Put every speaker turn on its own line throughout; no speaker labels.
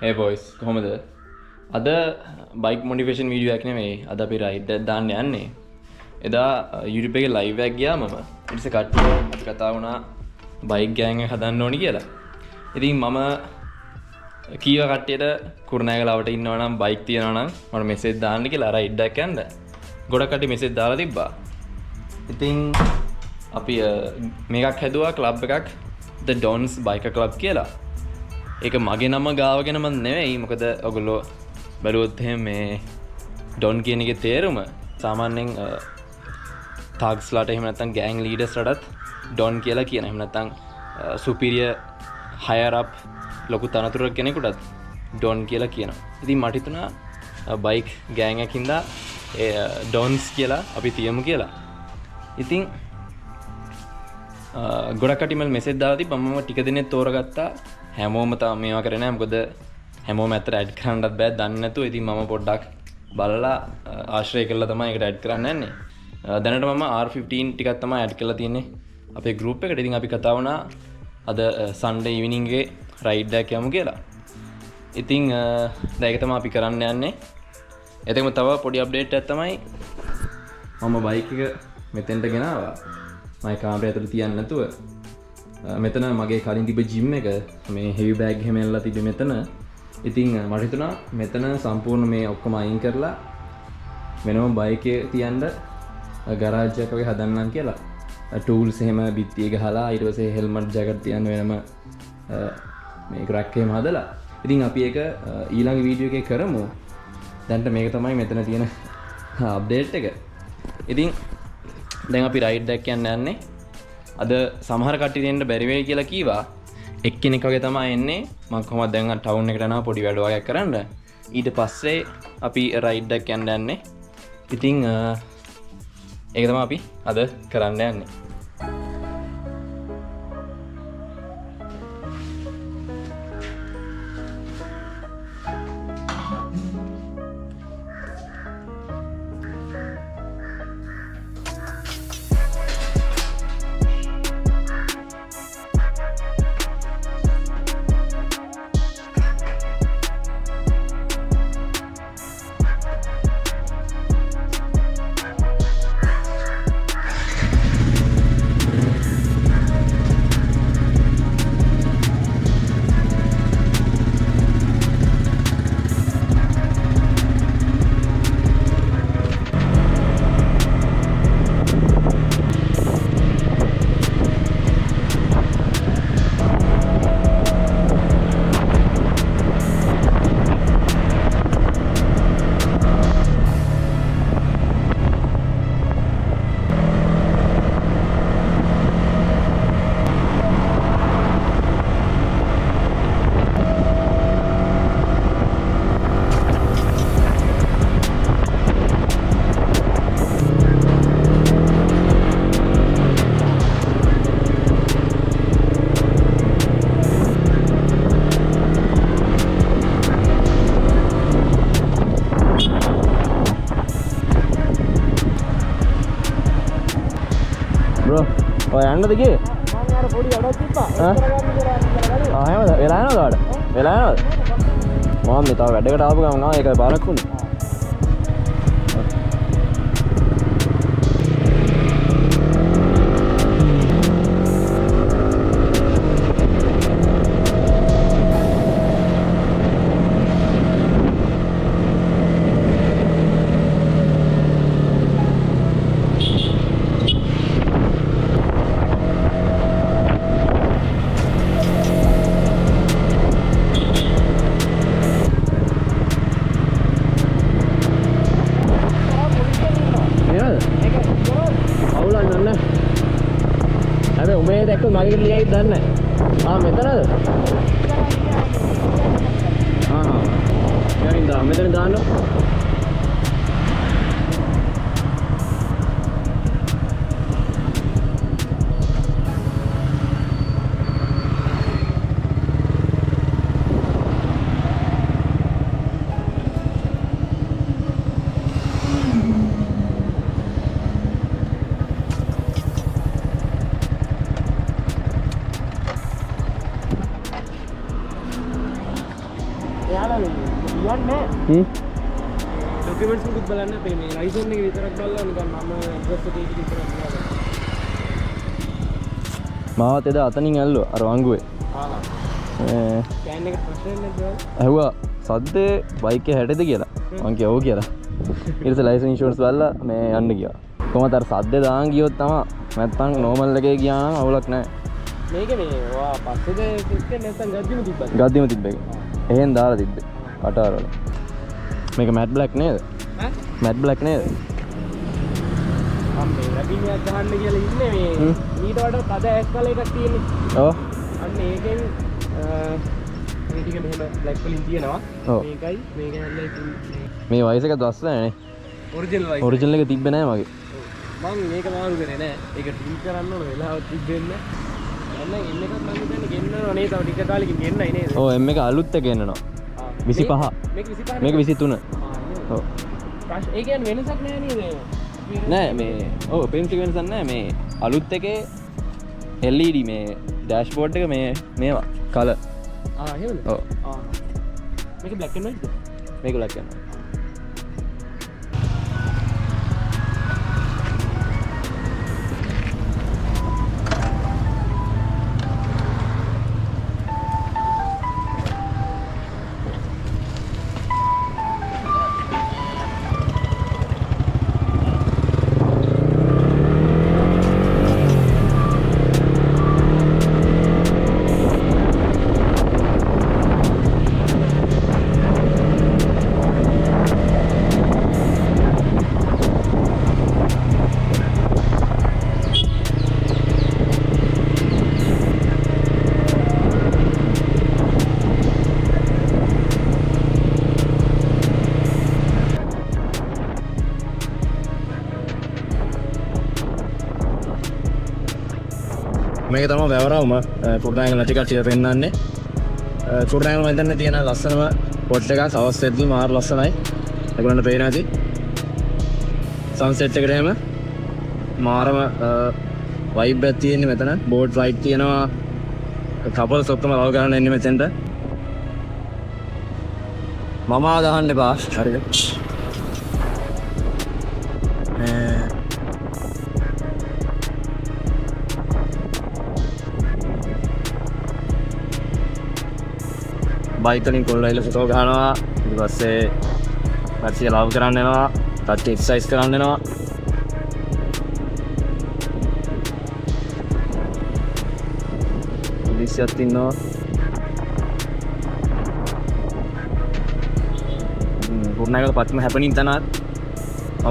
Hey boys, කොහොමද? අද bike motivation video එකක් නෙමෙයි. අද අපි රයිඩ් එකක් දාන්න යන්නේ. එදා YouTube එකේ live එකක් ගියා මම. ඊට පස්සේ කට්ටිය අපි කතා වුණා බයික් ගෑන් එක හදන්න ඕනි කියලා. ඉතින් මම කීවා කට්ටියට කුරුණෑගලවට ඉන්නවා නම් බයික් තියනවා නම් මට මෙසේජ් දාන්න කියලා රයිඩ් එකක් යන්න. ගොඩක් කට්ටිය මෙසේජ් දාලා තිබ්බා. ඉතින් අපි මේකක් හැදුවා ක්ලබ් එකක් The Dons Biker Club කියලා. ඒක මගේ නම ගාවගෙනම නෙවෙයි. මොකද ඔයගොල්ලෝ බැලුවොත් එහෙම මේ ඩොන් කියන එකේ තේරුම සාමාන්‍යයෙන් තාග්ස්ලාට එහෙම නැත්නම් ගෑන්ග් ලීඩර්ස්ලටත් ඩොන් කියලා කියන. එහෙම නැත්නම් සුපීරියර් හයර් අප් ලොකු තනතුරක් කෙනෙකුටත් ඩොන් කියලා කියනවා. ඉතින් මට හිතුණා බයික් ගෑන්ග් එකකින්ද ඩොන්ස් කියලා අපි තියමු කියලා. ඉතින් ගොඩක් කට්ටිය මම මෙසේජ් දාලා තිබ්බා. මම ටික දිනෙත් තෝරගත්තා. හැමෝම තාම මේවා කරේ නැහැ. මොකද හැමෝම ඇත්තට ඇඩ් කරන්නත් බෑ දන්නේ නැතුව. ඉතින් මම පොඩ්ඩක් බලලා ආශ්‍රය කරලා තමයි ඒකට ඇඩ් කරන්න යන්නේ. දැනට මම R15 ටිකක් තමයි ඇඩ් කරලා තියෙන්නේ අපේ ගෲප් එකට. ඉතින් අපි කතා වුණා අද සන්ඩේ ඉවිනිං එකේ රයිඩ් එකක් යමු කියලා. ඉතින් දැන් ඒක තමයි අපි කරන්න යන්නේ. එතකම තව පොඩි අප්ඩේට් එකක් තමයි මම බයික් එක මෙතෙන්ට ගෙනාවා. මගේ කාමරය ඇතුළේ තියන්න නැතුව. මෙතන මගේ කලින් තිබ්බ ජිම් එක මේ හෙවි බෑග් එහෙම එල්ලලා තිබ්බේ මෙතන. ඉතින් මට හිතුණා මෙතන සම්පූර්ණ මේ ඔක්කොම අයින් කරලා වෙනම බයික් එකේ තියන්න ගරාජ් එකක් වගේ හදන්නම් කියලා. ටූල්ස් එහෙම බිත්තිය ගහලා ඊට පස්සේ හෙල්මට් ජැකට් තියන්න වෙනම මේ ක්‍රැක් එහෙම හදලා. ඉතින් අපි ඒක ඊළඟ වීඩියෝ එකේ කරමු. දැන්ට මේක තමයි මෙතන තියෙන අප්ඩේට් එක. ඉතින් දැන් අපි රයිඩ් එකක් යන්න යන්නේ. අද සමහර කට්ටිය දෙන්න බැරි වෙයි කියලා කීවා. එක්කෙනෙක් වගේ තමයි එන්නේ. මම කොහොමද දැන් ටවුන් එකට යනවා පොඩි වැඩ වගේක් කරන්න. ඊට පස්සේ අපි රයිඩ් එකක් යන්න යන්නේ. ඉතින් ඒක තමයි අපි අද කරන්න යන්නේ. ඔය යන්නද ගියේ? මම අර පොඩි අඩක් තිබ්බා. ඒක කරගන්න කියලා යනවා. එහෙමද? වෙලා යනවද ඔයාලට? වෙලා යනවද? මම මේ තව වැඩකට ආපු ගමන් ආවා ඒකයි පාරක් වුණේ. මගේ ලියයි දන්නේ නැහැ. මෙතනද? යකින් මෙතන දාන්න.
එයාලා කියන්නේ ඩොකියුමන්ට්ස් මුකුත් බලන්න අපේ මේ ලයිසන් එක විතරක් බලලා නිකන් මම ඇඩ්‍රස් එක විතරක් බලලා
මාවත් එදා අතනින් ඇල්ලුවා අර වංගුවේ.
කෑන් එක ප්‍රශ්නේ නැද්ද?
ඇහුවා සද්දේ බයික් එක හැටේද කියලා. මං කිව්වා ඔව් කියලා. ඊට පස්සේ ලයිසන් ඉන්ෂුරන්ස් බලලා මේ යන්න ගියා. කොහොමද අර සද්දේ දාන් ගියොත් තමයි නැත්තම් නෝමල් එකේ ගියා නම් අවුලක් නැහැ.
මේක මේ ඔයා පස්සේද කිව්වේ නැත්තම් ගද්දිම තිබ්බද?
ගද්දිම තිබ්බේ. එහෙන් දාලා තිබ්බේ. අටාර වල. මේක මැට් බ්ලැක් නේද?
ඈ?
මැට් බ්ලැක් නේද?
මම මේ රැපින් එකක් ගහන්න කියලා ඉන්නේ මේ ඊට වඩා තද ඇස් කල එකක් තියෙන්නේ.
ඔව්.
අන්න ඒකෙන් මේ ටික මෙහෙම බ්ලැක් වලින් තියෙනවා.
ඔව්.
මේකයි මේක හැල්ලා ඉතින්
මේ වයස එක දස්ස නැහැ නේ.
Original vice.
ඔරිජිනල් එක තිබ්බේ නැහැ මගේ.
මම මේක මාරු කරේ නෑ. ඒක ටීච් කරන්න ඕන වෙලාවක් තිබෙන්නේ. දැන් එන්න එකක් මම හිතන්නේ ගෙන්නනවා නේද? තව ටික කාලෙකින් ගෙන්නයි නේද?
ඔව් M එක අලුත් එක ගෙන්නනවා. 25.
මේක 25.
මේක 23. ඔව්.
ඒ කියන්නේ වෙනසක් නෑ නේද?
නෑ මේ ඔව් පෙන්සිල් වෙනසක් නෑ මේ අලුත් එකේ LED මේ ඩෑෂ්බෝඩ් එක මේ මේවා කලර්.
එහෙමද?
ඔව්.
මේක බ්ලැක් ඇන්ඩ් වයිට්ද?
මේක බ්ලැක් කරනවා. මේක තමයි වැවරවම කුරුණෑගල නැති කට්ටිය පෙන්නන්නේ. කුරුණෑගල මම හිතන්නේ තියෙන ලස්සනම පොට් එකක් හවස් වෙද්දි මාර ලස්සනයි. ඒගොල්ලන්ට පේන ඇති. සන්සෙට් එකට එහෙම මාරම වයිබ් එකක් තියෙන්නේ මෙතන. බෝට් රයිඩ් තියෙනවා. කපල්ස් ඔක්කොම ලව ගන්න එන්නේ මෙතෙන්ට. මම ආදහන්න එපා. හරිද? බයික් වලින් කොල්ලයිල ෆොටෝ ගන්නවා. ඊට පස්සේ කට්ටිය ලව් කරන්න යනවා. කට්ටිය එක්සර්සයිස් කරන්න යනවා. පොලිසියත් ඉන්නවා. කුරුණෑගල පත්ම හැපනින් තනත්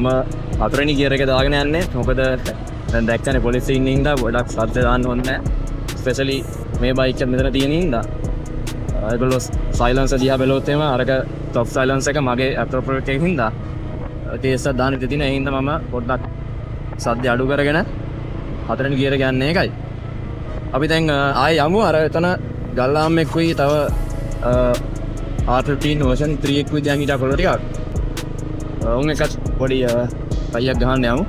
මම හතරවෙනි ගියර් එක දාගෙන යන්නේ. මොකද දැන් දැක්කනේ පොලිසිය ඉන්න හින්දා ගොඩක් සද්ද දාන්න ඕනේ නැහැ. ස්පෙෂලි මේ බයික් එක මෙතන තියෙන හින්දා ඒගොල්ලෝ සයිලන්සර් දිහා බැලුවොත් එහෙම අරක টොප් සයිලන්ස් එක මගේ අප්‍රොප්‍රියට් එකකින් හින්දා තේස්ස දාන්න දෙතින ඒ හින්දා මම පොඩ්ඩක් සද්ද අඩු කරගෙන හතරෙන් ගියර ගන්න එකයි. අපි දැන් ආයෙ යමු අර එතන ගල්ලාම් එක්කුයි තව R15 version 3 එක්කුයි දැන් ඊට කොල්ල ටිකක්. උන් එකත් පොඩි පයියක් ගහන්න යමු.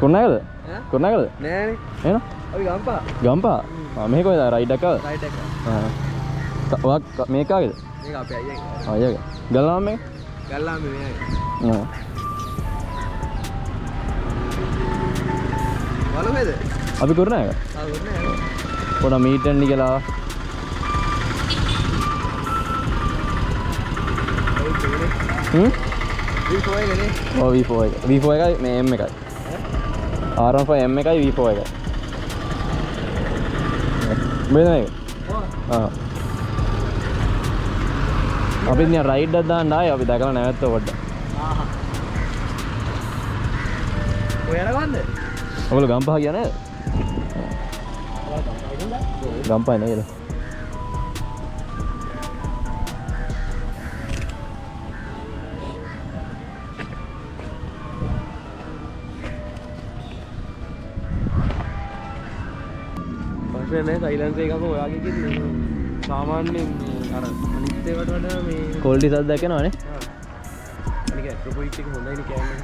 කුරුණෑගලද?
ඈ?
කුරුණෑගලද?
නෑනේ.
එහෙනම්
අපි ගම්පා.
ගම්පා. මේක කොහෙද රයිඩ් එකක් ආවද?
රයිට් එක.
ඔයා මේක ආවේද?
මේක අපේ අයියාගේ.
අයියගේ. ගල්ලාම මේක?
ගල්ලාම මෙයාගේ. වලුවේද?
අපි කුරුණෑගල.
ආ වුණේ.
පොඩ මීටන් නිකලා.
V4 එකනේ.
ඔව් V4 එක. V4 එකයි මේ M එකයි. R15 M එකයි V4 එකයි. මෙන්න මේක. ආ. අපි ඉතින් රයිඩ් එකක් දාන්න ආයේ අපි දැකලා නැවැත්තුවා පොඩ්ඩක්.
ඔයාලා ගන්නද?
ඔයගොල්ලෝ ගම්පහ ගියා නේද? ගම්පහ නේද?
ප්‍රශ්නේ නැහැ සයිලන්ස් එකක් ඔයාගේ කිව්නේ. සාමාන්‍යයෙන් අර අනිත් ඒවාට වඩා මේ
ක්වොලිටි සද්ද දැකනවනේ.
අනික ඇක්‍රොපොයිට් එක හොඳයිනේ කෑමනේ.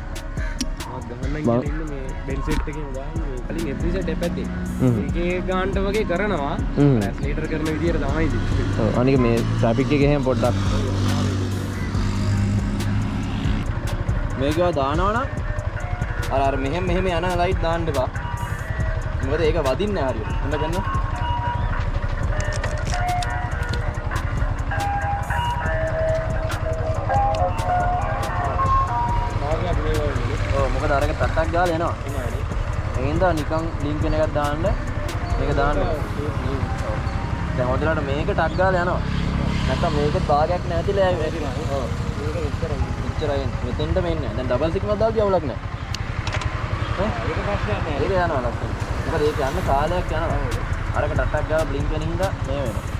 ආත් ගහන්න ඉන්නේ මේ බෙන් සෙට් එකෙන් ගහන්නේ. කලින් එපිසෝඩ් දෙපැත්තේ. ඒකේ ගානට වගේ කරනවා. ට්‍රැන්ස්ලේටර් කරන විදියට තමයි ඉතින්.
ඔව් අනික මේ ට්‍රැෆික් එකේ එහෙම පොඩ්ඩක් මේකව දානවනම් අර මෙහෙම යන ලයිට් දාන්න එපා. මොකද ඒක වදින්නේ නැහැ හරියට. හොඳ ගන්න. ඔව් මොකද අරක තට්ටක් ගාලා එනවා. එහෙනම් නිකන් ලින්ක් වෙන එකක් දාන්න. මේක දාන්න. ඔව්. දැන් හොදලට මේක ටක් ගාලා යනවා. නැත්තම් මේකේ භාගයක් නැතිලා වැදිනවා. ඔව්. මේක ඉච්චරයි. මෙතෙන්ට මෙන්නේ. දැන් ඩබල් සිග්මල් දාලා අවුලක් නැහැ. ඈ? ඒක ප්‍රශ්නයක් නෑ. ඒක යනවා ලස්සන. මොකද ඒක යන්න කාලයක් යනවා. අරක ටට්ටක් ගාලා බ්ලින්ක් වෙන හින්දා මේ වෙනවා.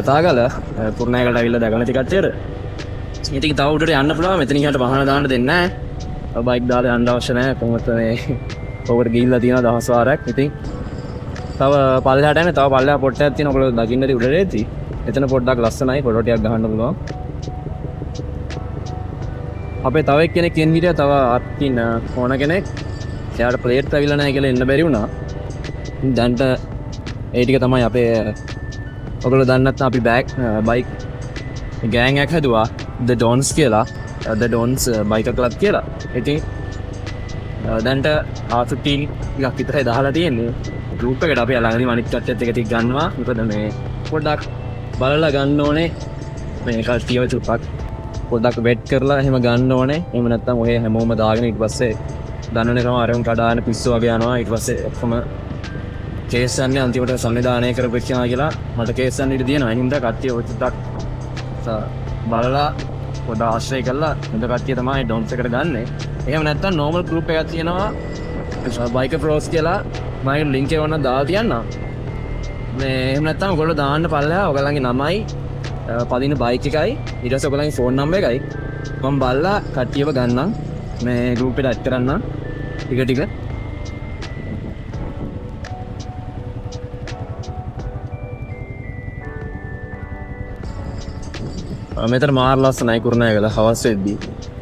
ඇතාගල කුරුණෑගලට ඇවිල්ලා දැකලා නැති කට්ටියට. ඉතින් තව උඩට යන්න පුළුවන්. මෙතනින් එහාට වාහන දාන්න දෙන්නේ නැහැ. බයික් දාලා යන්න අවශ්‍ය නැහැ. කොහොමද මේ ඔකට ගිහිල්ලා තියෙනවා දහස් වාරයක්. ඉතින් තව පල්ලෙහාට යන්නේ. තව පල්ලෙහා පොට්ටයක් තියෙනවා. ඔයගොල්ලෝ දකින්න ඇති උඩට එද්දි. එතන පොඩ්ඩක් ලස්සනයි. ෆොටෝ ටිකක් ගහන්න පුළුවන්. අපේ තව එක්කෙනෙක් එන්න හිටියා. තව අත්කින් ඕන කෙනෙක්. එයාට ප්ලේට් ඇවිල්ලා නැහැ කියලා එන්න බැරි වුණා. දැන්ට ඒ ටික තමයි අපේ ඔයගොල්ලෝ දන්නේ නැත්නම් අපි බයික් ගෑන් එකක් හැදුවා The Dons කියලා. The Dons බයික් ක්ලබ් කියලා. ඉතින් දැන්ට R15 ටිකක් විතරයි දාලා තියෙන්නේ. ගෲප් එකට අපි ළඟදී අනිත් කට්ටියත් එක ටික ගන්නවා. මොකද මේ පොඩ්ඩක් බලලා ගන්න ඕනේ. මේ කට්ටියව චුප්පක් පොඩ්ඩක් වෙට් කරලා එහෙම ගන්න ඕනේ. එහෙම නැත්නම් ඔය හැමෝම දාගෙන ඊට පස්සේ දන්නවනේ තමයි අරන් කඩාන පිස්සු වගේ යනවා. ඊට පස්සේ ඔක්කොම කේස් යන්නේ අන්තිමට සංවිධානය කරපෙච්චා කියලා මට කේස් යන්න ඉඩ තියෙනවා. ඒ හින්දා කට්ටිය ඔය චුට්ටක් බලලා පොඩ ආශ්‍රය කරලා හොඳ කට්ටිය තමයි ඩොන්ස් එකට ගන්නෙ. එහෙම නැත්නම් normal group එකක් තියෙනවා බයිකර් ප්‍රෝස් කියලා. මම link එක වුණා දාලා තියන්නම්. මේ එහෙම නැත්නම් ඔයගොල්ලෝ දාන්න පල්ලෙහා ඔයගලන්ගේ නමයි පදින බයික් එකයි ඊට පස්සේ ඔයගලන්ගේ ෆෝන් නම්බර් එකයි මම බලලා කට්ටියව ගන්නම්. මේ group එකට ඇඩ් කරන්නම් ටික ටික. මෙතන මාර ලස්සනයි කුරුණෑගල හවස් වෙද්දී.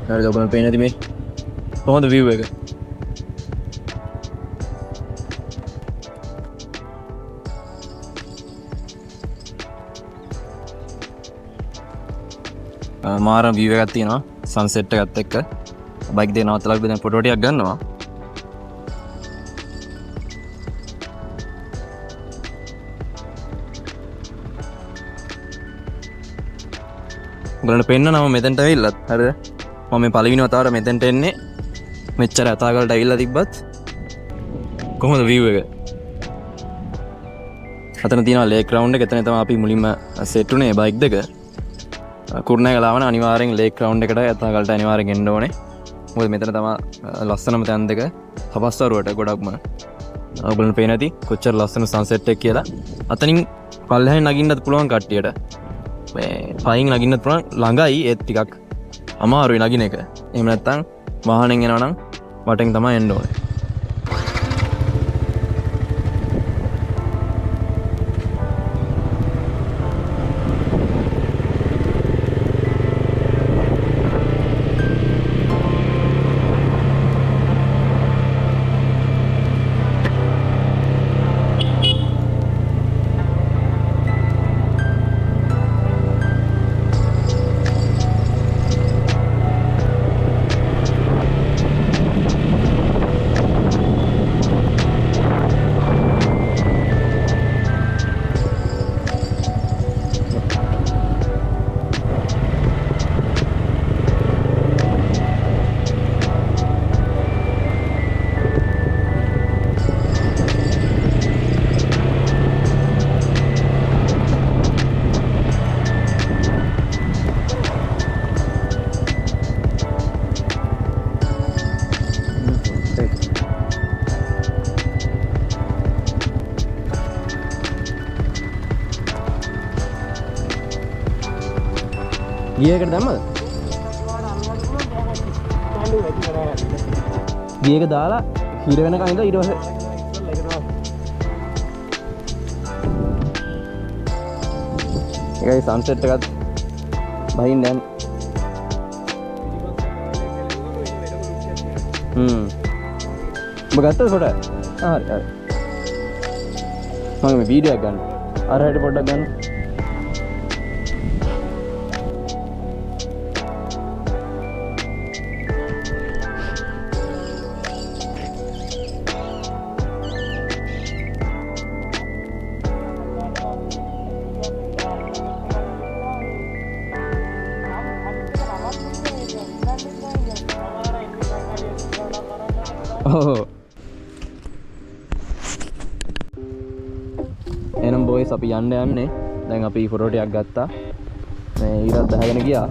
හරිද ඔබට පේන්නේ නැති මේ කොහොමද view එක? මාර view එකක් තියෙනවා sunset එකත් එක්ක. බයික් දෙක නවත්තලා අපි දැන් ෆොටෝ ටිකක් ගන්නවා. ඔයගලන්ට පෙන්නනවා මෙතෙන්ට ඇවිල්ලත් හරිද? මම මේ පළවෙනි වතාවට මෙතෙන්ට එන්නේ. මෙච්චර ඇතාගලට ඇවිල්ලා තිබ්බත් කොහොමද view එක? අතන තියෙනවා ලේක් ග්‍රවුන්ඩ් එක. එතන තමයි අපි මුලින්ම සෙට් උනේ බයික් දෙක. කුරුණෑගල ආවන අනිවාර්යෙන් ලේක් ග්‍රවුන්ඩ් එකට ඇතාගලට අනිවාර්යෙන් එන්න ඕනේ. මොකද මෙතන තමයි ලස්සනම තැන් දෙක හවස්වරුවට ගොඩක්ම. ඔයගලන්ට පේන ඇති කොච්චර ලස්සන සන්සෙට් එක කියලා. අතනින් පල්ලෙහාන් නගින්නත් පුළුවන් කට්ටියට. මේ පයින් නගින්නත් පුළුවන් ළඟයි ඒත් ටිකක් අමාරුයි නගින එක. එහෙම නැත්නම් වාහනෙන් එනවා නම් වටෙන් තමයි එන්න ඕනේ. ගියකට දැම්මද? ගියක දාලා හිර වෙනකන් ඉඳලා ඊට පස්සේ ඒකයි සන්සෙට් එකත් බහින්න යන්නේ. ඔබ ගත්තද ෆොටෝ? හරි. මම මේ වීඩියෝ එක ගන්න. අර හැට පොඩ්ඩක් ගන්න. එනම් බොයිස් අපි යන්නේ දැන් අපි ෆොටෝ ටිකක් ගත්තා. මේ ඊරත් බහගෙන ගියා.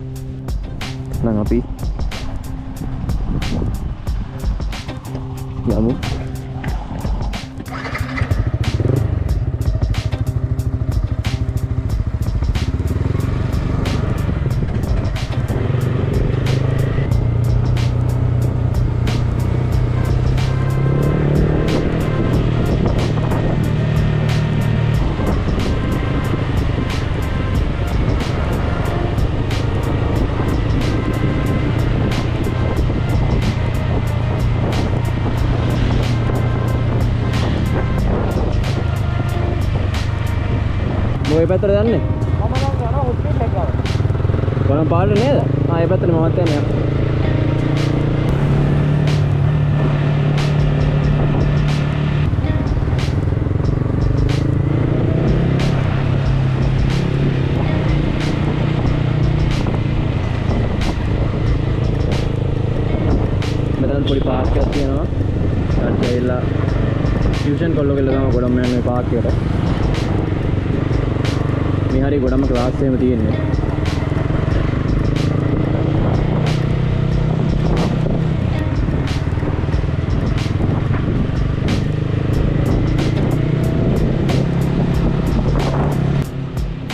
නම් අපි යමු.
ඔය පැත්තට යන්නේ?
මම නම් යනවා හොස්පිටල් එක ගාව.
කොළඹ පාරේ නේද? ආ ඒ පැත්තට මමත් යන්නේ. මෙතන පොඩි පාර්ක් එකක් තියෙනවා. ඊට ඇවිල්ලා ටියුෂන් කොල්ලෝ කියලා තමයි ගොඩම යන්නේ පාර්ක් එකට. මේ හරිය ගොඩම ක්ලාස් එහෙම තියෙන්නේ.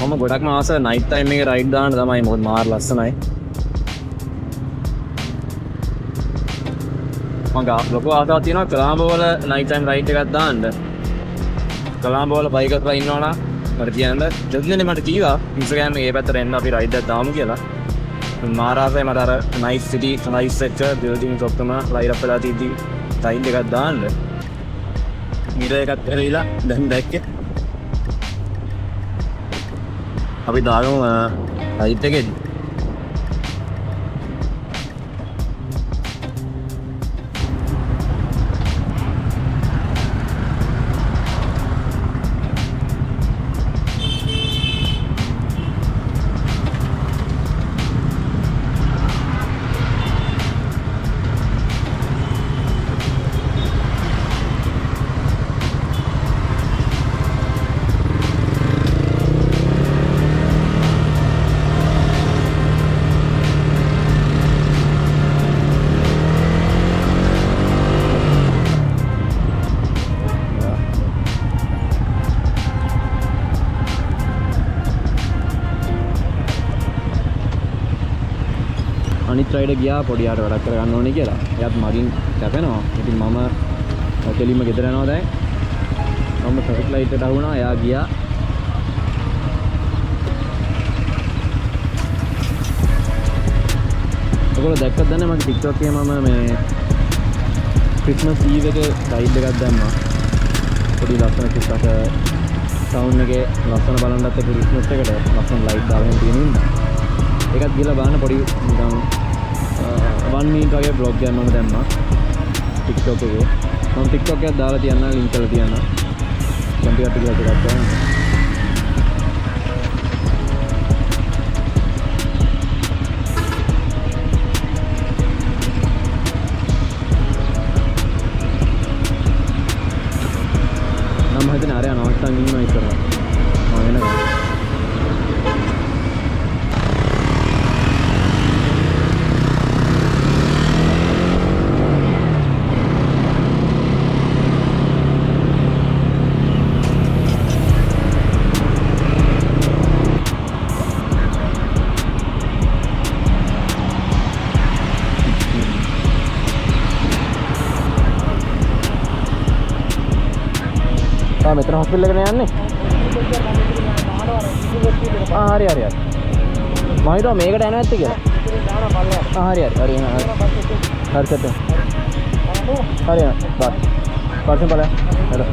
මම ගොඩක්ම ආස නයිට් ටයිම් එකේ රයිඩ් දාන්න තමයි. මොකද මාර ලස්සනයි. මම ලොකු ආසාවක් තියෙනවා කොළඹ වල නයිට් ටයිම් රයිඩ් එකක් දාන්න. කොළඹ වල බයික් එකක් ඉන්නවනම් මට කියන්න දෙන්නේ මට කීවා Instagram එකේ මේ පැත්තට එන්න අපි රයිඩ් එකක් දාමු කියලා. මාරාවේ මට අර නයිස් සිටි නයිස් සෙක්ටර් බිල්ඩින්ග්ස් ඔක්කොම ලයිට් අප් වෙලා තියදී රයිඩ් එකක් දාන්න. මීටර් එකක් කරේලා දැන් දැක්කේ. අපි දාගමු රයිඩ් එකේදී. අනිත් රයිඩර් ගියා පොඩියට වැඩක් කරගන්න ඕනේ කියලා. එයාත් මගින් කැපෙනවා. ඉතින් මම කෙලින්ම ගෙදර යනවා දැන්. මම ට්‍රැෆික් ලයිට් එකට අහුණා. එයා ගියා. ඔයගොල්ලෝ දැක්කද දන්නේ මගේ TikTok එකේ මම මේ ක්‍රිස්මස් ඊව් එක රයිඩ් එකක් දැම්මා. පොඩි ලස්සන ක්‍රිස්මස් සවුන්ඩ් එකේ ලස්සන බලන්නත් එක්ක ක්‍රිස්මස් එකට ලස්සන ලයිට් දාගෙන තියෙන ඉන්න. ඒකත් ගිහලා බලන්න පොඩි නිකන් 1 minute වගේ vlog එකක් මම දැම්මා TikTok එකේ. මම TikTok එකක් දාලා තියන්න link කරලා තියන්න. කම්පියුටර් එකේ ටිකක් ගන්න. නම් හිතන්නේ අර යනවට්ටන් ඉන්නවා ඉස්සරහ. මම එනවා. මෙතන හොස්පිටල් එකට යන්නේ. හරි හරි හරි. මම හිතුවා මේකට යනවා ඇත්ත කියලා. හරි හරි හරි හරි. හරි සෙට්. හරි බස්. පස්සෙන් බලන්න. හරි.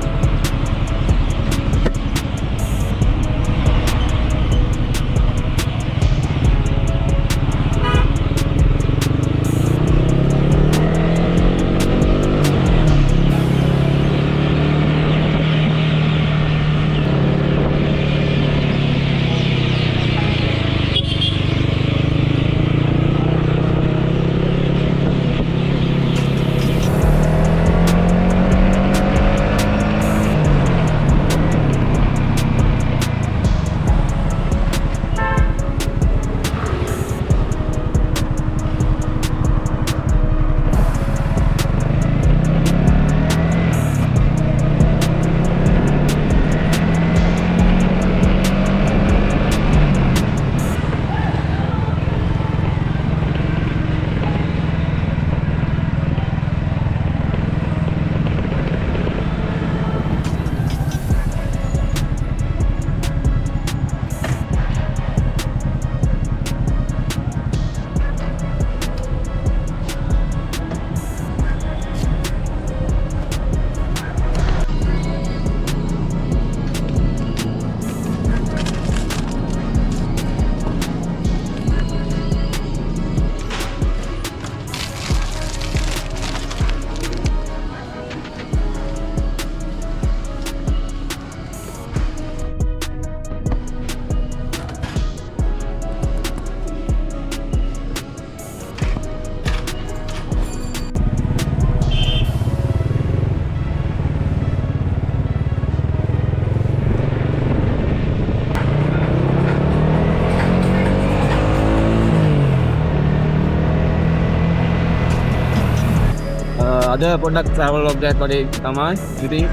අද පොඩ්ඩක් travel vlog එකක් වගේ තමයි. ඉතින්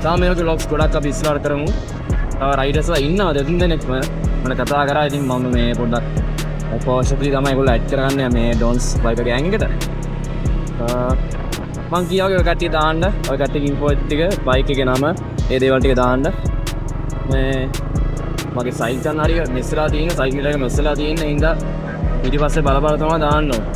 තාම මේක vlogs ගොඩක් අපි ඉස්සරහට කරමු. තව රයිඩර්ස්ලා ඉන්නවා දෙතුන් දෙනෙක්ම මම කතා කරා. ඉතින් මම මේ පොඩ්ඩක් පෝෂප්ලි තමයි ඒගොල්ලෝ ඇඩ් කරගන්නේ මේ ඩොන්ස් බයික් ගෑන් එකට. මං කියාගේ ඔය කට්ටිය දාන්න ඔය කට්ටියගේ ඉන්ෆෝ ටික බයික් එකේ නම ඒ දේවල් ටික දාන්න. මේ මගේ සයිල් ගන්න හරිය මෙස්සලා තියෙන සයිල් එක මෙස්සලා තියෙන හින්දා ඊට පස්සේ බල බල තමයි දාන්න ඕන.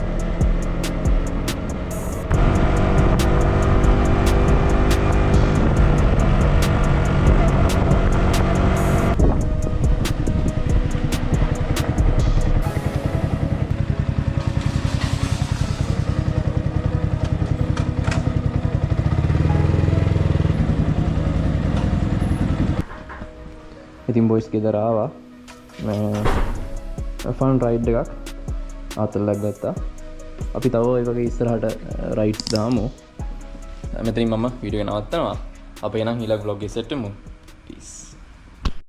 ඉතින් බොයිස් ගෙදර ආවා ෆන් රයිඩ් එකක් ආතල්ලක් ගත්තා. අපි තව ඔය වගේ ඉස්සරහට රයිඩ්ස් දාමු. මෙතනින් මම වීඩියෝ එක නවත්තනවා. අපේ නම් ඊළඟ vlog එකේ සෙට් වෙමු. peace.